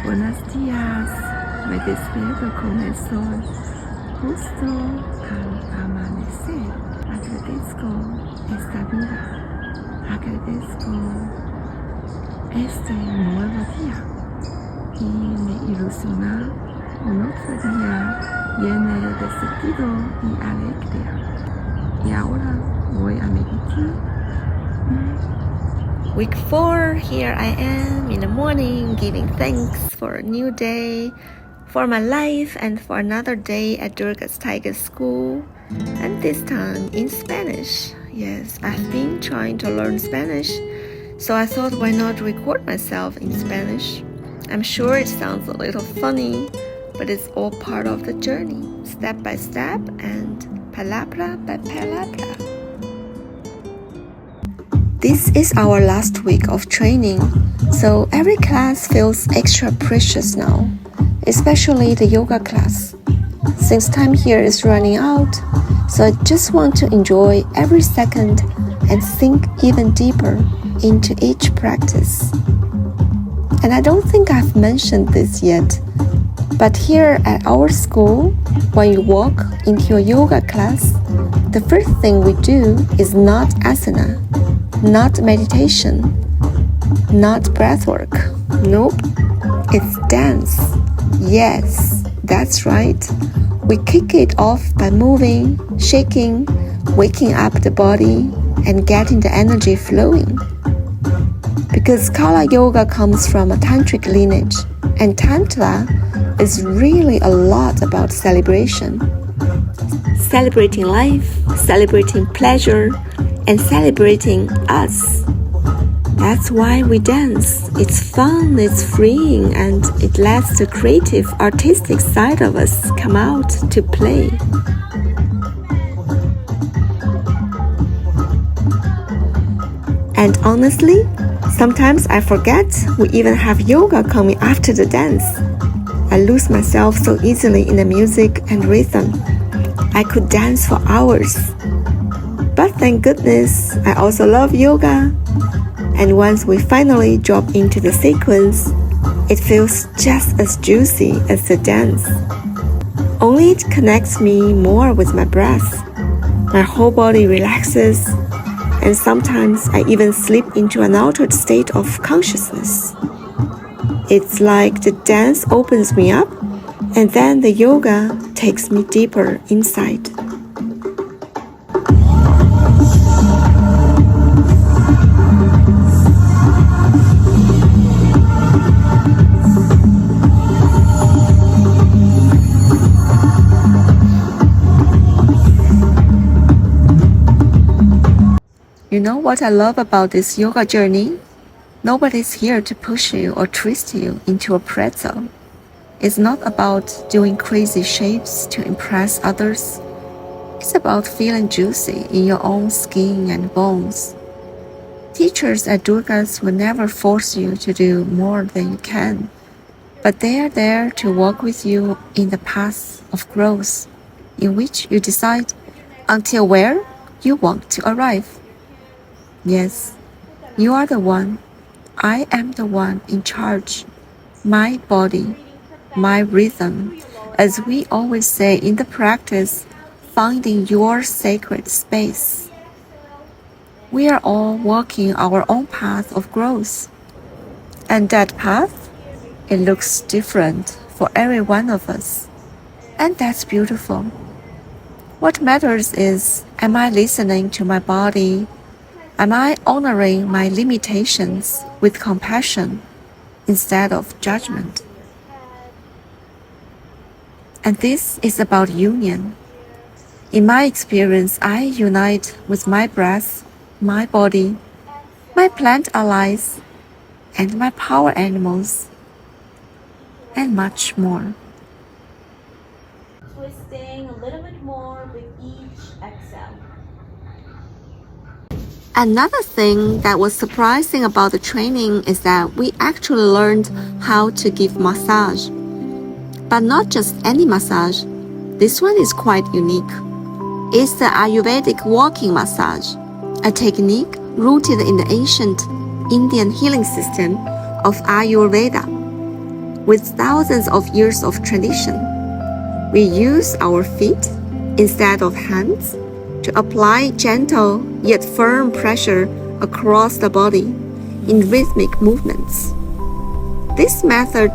Buenos días, me despierto con el sol justo al amanecer. Agradezco esta vida, agradezco este nuevo día y me ilusiona un otro día lleno de sentido y alegría. Y ahora voy a meditar. Week 4, here I am in the morning giving thanks for a new day, for my life and for another day at Durga's Tiger School, and this time in Spanish. Yes, I've been trying to learn Spanish, so I thought why not record myself in Spanish. I'm sure it sounds a little funny, but it's all part of the journey, step by step and palabra by palabra. This is our last week of training, so every class feels extra precious now, especially the yoga class. Since time here is running out, so I just want to enjoy every second and sink even deeper into each practice. And I don't think I've mentioned this yet, but here at our school, when you walk into a yoga class, the first thing we do is not asana, not meditation, not breathwork. Nope, it's dance. Yes, that's right. We kick it off by moving, shaking, waking up the body, and getting the energy flowing. Because Kala Yoga comes from a tantric lineage, and Tantra is really a lot about celebration. Celebrating life, celebrating pleasure, and celebrating us. That's why we dance. It's fun, it's freeing, and it lets the creative, artistic side of us come out to play. And honestly, sometimes I forget we even have yoga coming after the dance. I lose myself so easily in the music and rhythm. I could dance for hours. But thank goodness, I also love yoga. And once we finally drop into the sequence, it feels just as juicy as the dance. Only it connects me more with my breath. My whole body relaxes, and sometimes I even slip into an altered state of consciousness. It's like the dance opens me up, and then the yoga takes me deeper inside. You know what I love about this yoga journey? Nobody's here to push you or twist you into a pretzel. It's not about doing crazy shapes to impress others. It's about feeling juicy in your own skin and bones. Teachers at Durga's will never force you to do more than you can, but they are there to walk with you in the path of growth, in which you decide until where you want to arrive. Yes, you are the one. I am the one in charge. My body, my rhythm, as we always say in the practice, finding your sacred space. We are all walking our own path of growth. And that path, it looks different for every one of us. And that's beautiful. What matters is, am I listening to my body? Am I honoring my limitations with compassion instead of judgment? And this is about union. In my experience, I unite with my breath, my body, my plant allies, and my power animals, and much more. Twisting a little bit more with each exhale. Another thing that was surprising about the training is that we actually learned how to give massage. But not just any massage. This one is quite unique. It's the Ayurvedic walking massage, a technique rooted in the ancient Indian healing system of Ayurveda. with thousands of years of tradition. We use our feet instead of hands to apply gentle yet firm pressure across the body in rhythmic movements. This method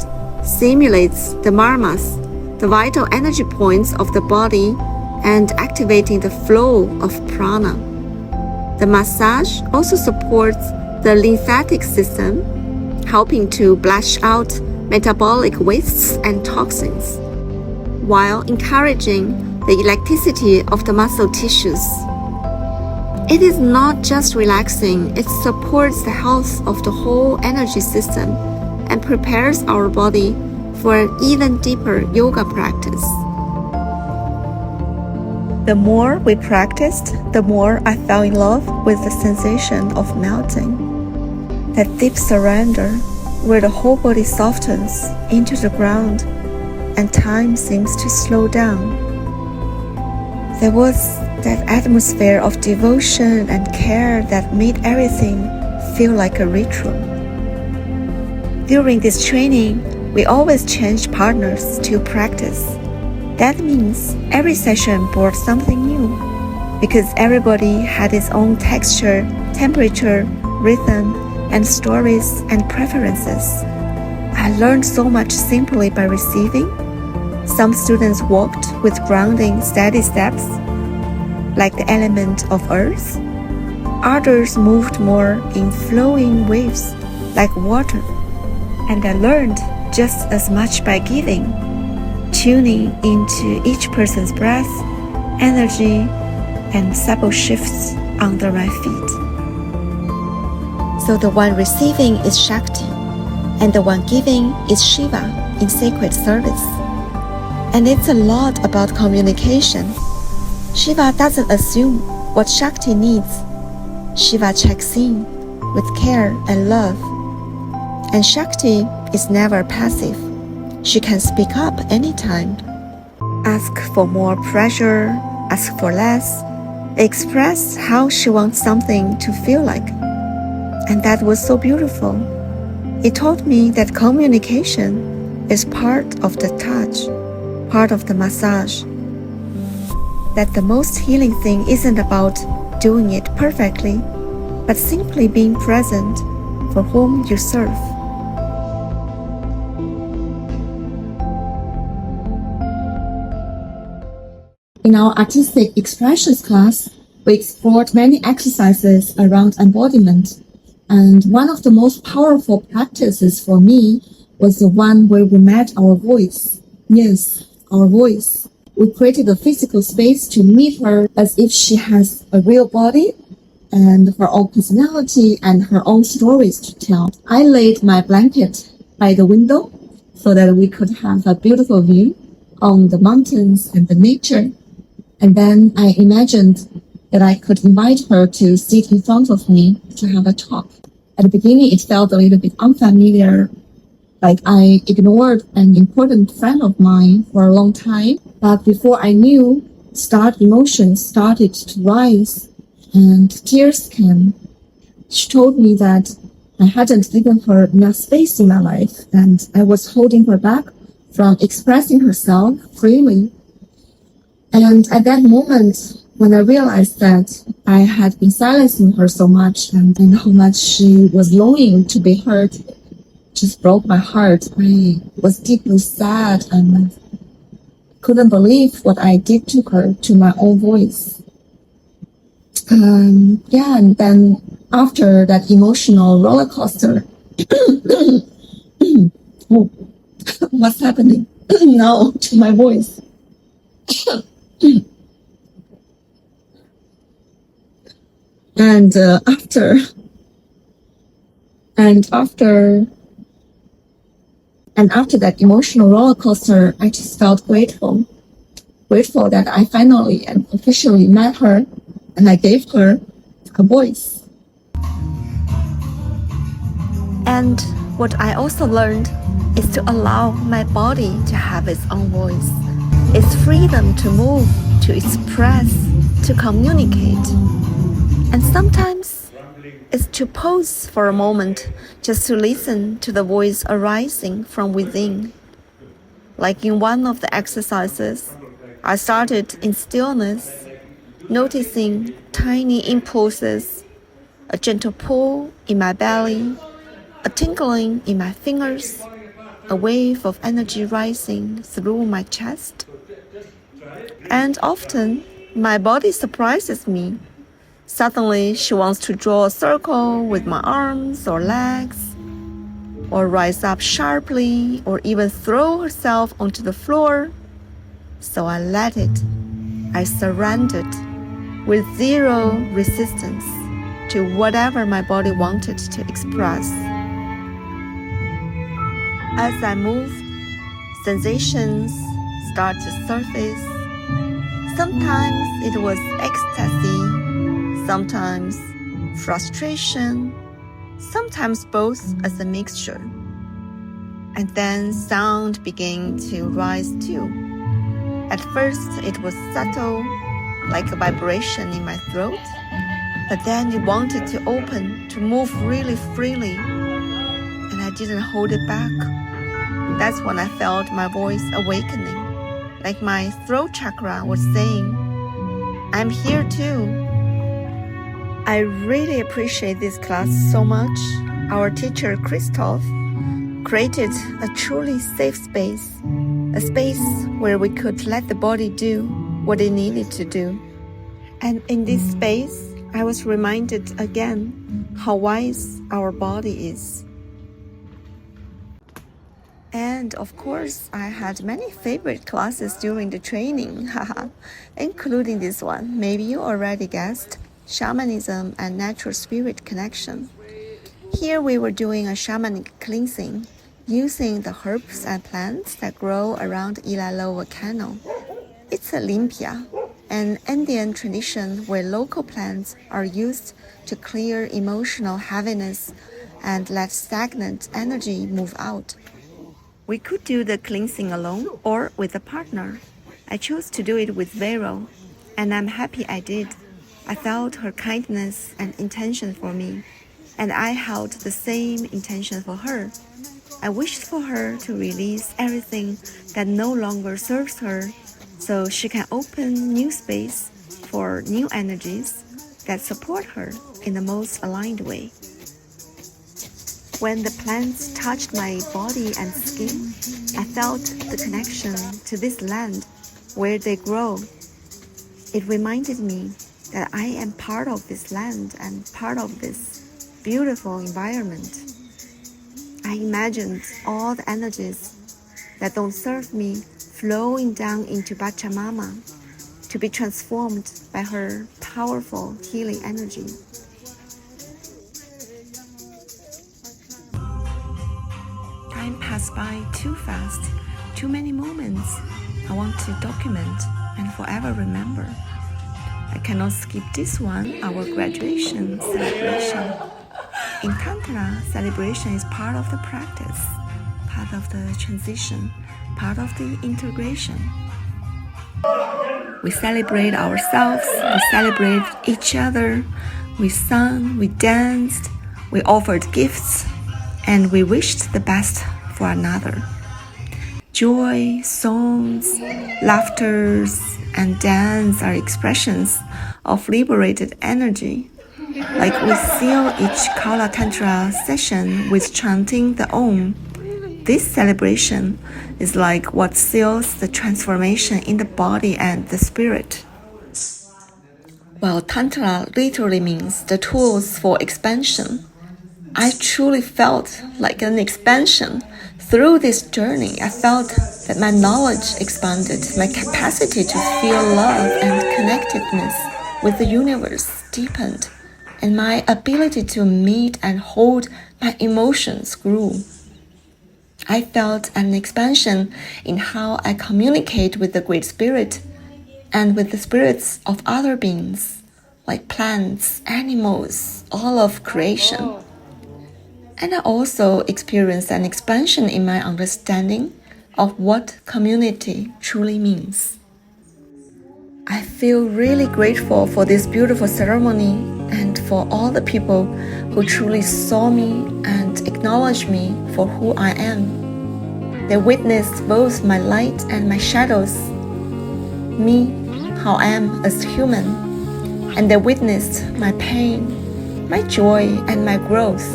simulates the marmas, the vital energy points of the body, and activating the flow of prana. The massage also supports the lymphatic system, helping to flush out metabolic wastes and toxins, while encouraging the elasticity of the muscle tissues. It is not just relaxing, it supports the health of the whole energy system and prepares our body for an even deeper yoga practice. The more we practiced, the more I fell in love with the sensation of melting. That deep surrender where the whole body softens into the ground and time seems to slow down. There was that atmosphere of devotion and care that made everything feel like a ritual. During this training, we always changed partners to practice. That means every session brought something new, because everybody had its own texture, temperature, rhythm, and stories and preferences. I learned so much simply by receiving. Some students walked with grounding, steady steps, like the element of earth. Others moved more in flowing waves, like water. And I learned just as much by giving, tuning into each person's breath, energy, and subtle shifts under my feet. So the one receiving is Shakti, and the one giving is Shiva in sacred service. And it's a lot about communication. Shiva doesn't assume what Shakti needs. Shiva checks in with care and love. And Shakti is never passive. She can speak up anytime. Ask for more pressure, ask for less, express how she wants something to feel like. And that was so beautiful. It taught me that communication is part of the touch, part of the massage. That the most healing thing isn't about doing it perfectly, but simply being present for whom you serve. In our artistic expressions class, we explored many exercises around embodiment. And one of the most powerful practices for me was the one where we met our voice. Yes, our voice. We created a physical space to meet her as if she has a real body and her own personality and her own stories to tell. I laid my blanket by the window so that we could have a beautiful view on the mountains and the nature. And then I imagined that I could invite her to sit in front of me to have a talk. At the beginning, it felt a little bit unfamiliar, like I ignored an important friend of mine for a long time. But before I knew, emotions started to rise and tears came. She told me that I hadn't given her enough space in my life and I was holding her back from expressing herself freely. And at that moment, when I realized that I had been silencing her so much and how much she was longing to be heard, just broke my heart. I was deeply sad and couldn't believe what I did to her, to my own voice. And then after that emotional roller coaster, oh, what's happening now to my voice? And after that emotional roller coaster, I just felt grateful that I finally and officially met her, and I gave her a voice. And what I also learned is to allow my body to have its own voice, its freedom to move, to express, to communicate. And sometimes is to pause for a moment just to listen to the voice arising from within. Like in one of the exercises, I started in stillness, noticing tiny impulses, a gentle pull in my belly, a tingling in my fingers, a wave of energy rising through my chest. And often, my body surprises me. Suddenly, she wants to draw a circle with my arms or legs, or rise up sharply, or even throw herself onto the floor. So I let it. I surrendered with zero resistance to whatever my body wanted to express. As I moved, sensations start to surface. Sometimes it was ecstasy, sometimes frustration, sometimes both as a mixture. And then sound began to rise too. At first it was subtle, like a vibration in my throat, but then it wanted to open, to move really freely, and I didn't hold it back. That's when I felt my voice awakening, like my throat chakra was saying, I'm here too. I really appreciate this class so much. Our teacher, Christoph, created a truly safe space, a space where we could let the body do what it needed to do. And in this space, I was reminded again how wise our body is. And of course, I had many favorite classes during the training, including this one. Maybe you already guessed, Shamanism and Natural Spirit Connection. Here we were doing a shamanic cleansing, using the herbs and plants that grow around Ilalo volcano. It's a limpia, an Indian tradition where local plants are used to clear emotional heaviness and let stagnant energy move out. We could do the cleansing alone or with a partner. I chose to do it with Vero, and I'm happy I did. I felt her kindness and intention for me, and I held the same intention for her. I wished for her to release everything that no longer serves her, so she can open new space for new energies that support her in the most aligned way. When the plants touched my body and skin, I felt the connection to this land where they grow. It reminded me that I am part of this land and part of this beautiful environment. I imagined all the energies that don't serve me flowing down into Pachamama to be transformed by her powerful healing energy. Time passed by too fast, too many moments I want to document and forever remember. I cannot skip this one, our graduation celebration. In Tantra, celebration is part of the practice, part of the transition, part of the integration. We celebrate ourselves, we celebrate each other, we sang, we danced, we offered gifts, and we wished the best for another. Joy, songs, laughters, and dance are expressions of liberated energy. Like we seal each Kala Tantra session with chanting the Om. This celebration is like what seals the transformation in the body and the spirit. While Tantra literally means the tools for expansion, I truly felt like an expansion. Through this journey, I felt that my knowledge expanded, my capacity to feel love and connectedness with the universe deepened, and my ability to meet and hold my emotions grew. I felt an expansion in how I communicate with the Great Spirit and with the spirits of other beings, like plants, animals, all of creation. And I also experienced an expansion in my understanding of what community truly means. I feel really grateful for this beautiful ceremony and for all the people who truly saw me and acknowledged me for who I am. They witnessed both my light and my shadows, me, how I am as human, and they witnessed my pain, my joy, and my growth.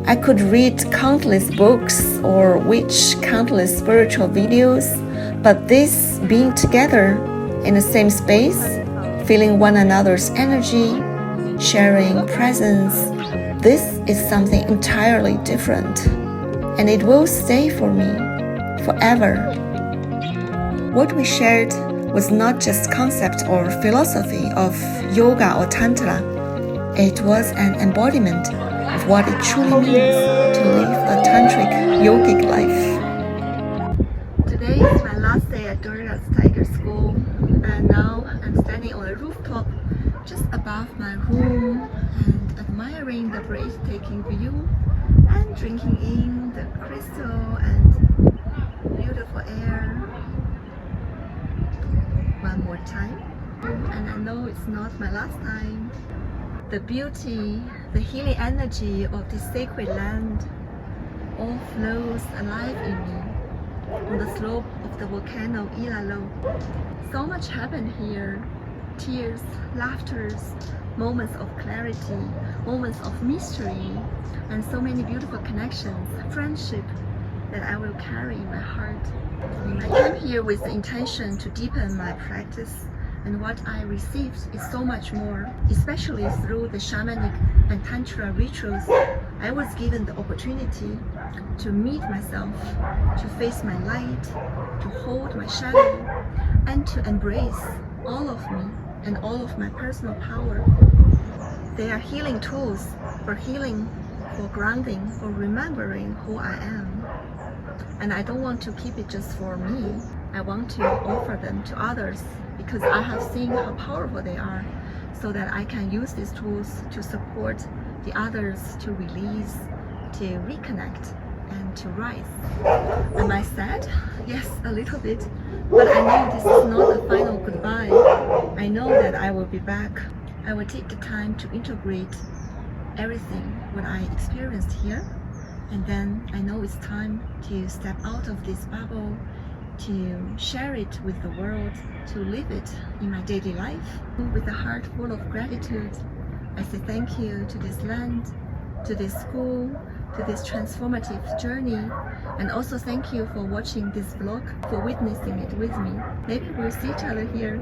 I could read countless books or watch countless spiritual videos, but this being together in the same space, feeling one another's energy, sharing presence, this is something entirely different, and it will stay for me forever. What we shared was not just concept or philosophy of yoga or tantra. It was an embodiment of what it truly means to live a tantric yogic life. Today is my last day at Durga's Tiger School, and now I'm standing on a rooftop just above my room and admiring the breathtaking view and drinking in the crystal and beautiful air one more time. And I know it's not my last time. The beauty, the healing energy of this sacred land all flows alive in me on the slope of the volcano Ilalo. So much happened here. Tears, laughters, moments of clarity, moments of mystery, and so many beautiful connections, friendship that I will carry in my heart. I came here with the intention to deepen my practice, and what I received is so much more, especially through the shamanic and tantra rituals. I was given the opportunity to meet myself, to face my light, to hold my shadow, and to embrace all of me and all of my personal power. They are healing tools for healing, for grounding, for remembering who I am. And I don't want to keep it just for me. I want to offer them to others because I have seen how powerful they are, so that I can use these tools to support the others to release, to reconnect, and to rise. Am I sad? Yes, a little bit. But I know this is not a final goodbye. I know that I will be back. I will take the time to integrate everything what I experienced here. And then I know it's time to step out of this bubble, to share it with the world, to live it in my daily life. With a heart full of gratitude, I say thank you to this land, to this school, to this transformative journey, and also thank you for watching this vlog, for witnessing it with me. Maybe we'll see each other here.